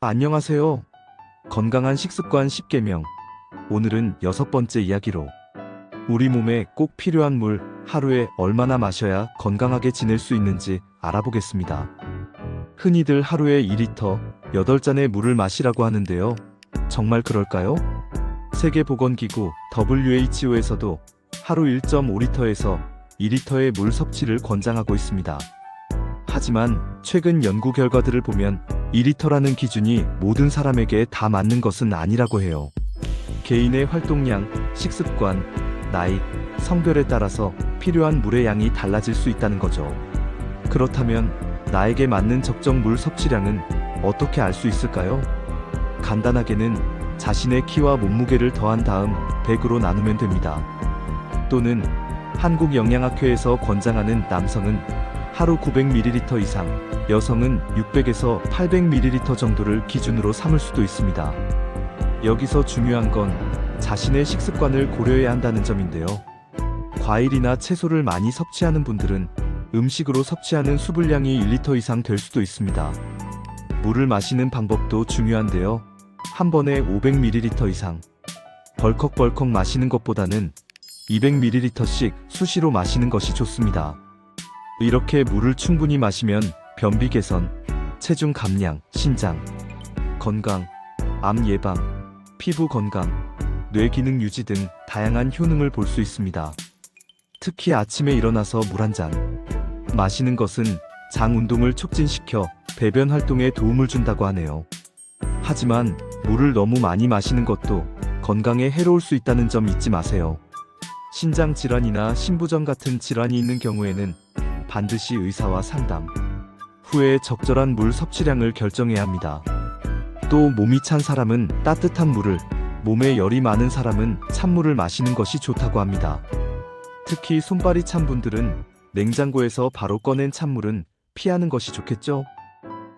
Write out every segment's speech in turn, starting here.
안녕하세요. 건강한 식습관 10계명. 오늘은 6번째 이야기로 우리 몸에 꼭 필요한 물 하루에 얼마나 마셔야 건강하게 지낼 수 있는지 알아보겠습니다. 흔히들 하루에 2리터, 8잔의 물을 마시라고 하는데요. 정말 그럴까요? 세계보건기구 WHO에서도 하루 1.5리터에서 2리터의 물 섭취를 권장하고 있습니다. 하지만 최근 연구 결과들을 보면 2리터라는 기준이 모든 사람에게 다 맞는 것은 아니라고 해요. 개인의 활동량, 식습관, 나이, 성별에 따라서 필요한 물의 양이 달라질 수 있다는 거죠. 그렇다면 나에게 맞는 적정 물 섭취량은 어떻게 알 수 있을까요? 간단하게는 자신의 키와 몸무게를 더한 다음 100으로 나누면 됩니다. 또는 한국영양학회에서 권장하는 남성은 하루 900ml 이상, 여성은 600에서 800ml 정도를 기준으로 삼을 수도 있습니다. 여기서 중요한 건 자신의 식습관을 고려해야 한다는 점인데요. 과일이나 채소를 많이 섭취하는 분들은 음식으로 섭취하는 수분량이 1리터 이상 될 수도 있습니다. 물을 마시는 방법도 중요한데요. 한 번에 500ml 이상, 벌컥벌컥 마시는 것보다는 200ml씩 수시로 마시는 것이 좋습니다. 이렇게 물을 충분히 마시면 변비 개선, 체중 감량, 신장 건강, 암 예방, 피부 건강, 뇌 기능 유지 등 다양한 효능을 볼 수 있습니다. 특히 아침에 일어나서 물 한 잔 마시는 것은 장 운동을 촉진시켜 배변 활동에 도움을 준다고 하네요. 하지만 물을 너무 많이 마시는 것도 건강에 해로울 수 있다는 점 잊지 마세요. 신장 질환이나 신부전 같은 질환이 있는 경우에는 반드시 의사와 상담 후에 적절한 물 섭취량을 결정해야 합니다. 또 몸이 찬 사람은 따뜻한 물을, 몸에 열이 많은 사람은 찬물을 마시는 것이 좋다고 합니다. 특히 손발이 찬 분들은 냉장고에서 바로 꺼낸 찬물은 피하는 것이 좋겠죠?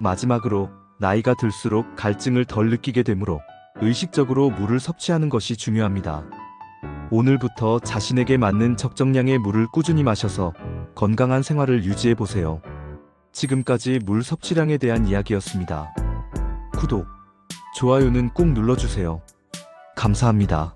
마지막으로 나이가 들수록 갈증을 덜 느끼게 되므로 의식적으로 물을 섭취하는 것이 중요합니다. 오늘부터 자신에게 맞는 적정량의 물을 꾸준히 마셔서 건강한 생활을 유지해보세요. 지금까지 물 섭취량에 대한 이야기였습니다. 구독, 좋아요는 꼭 눌러주세요. 감사합니다.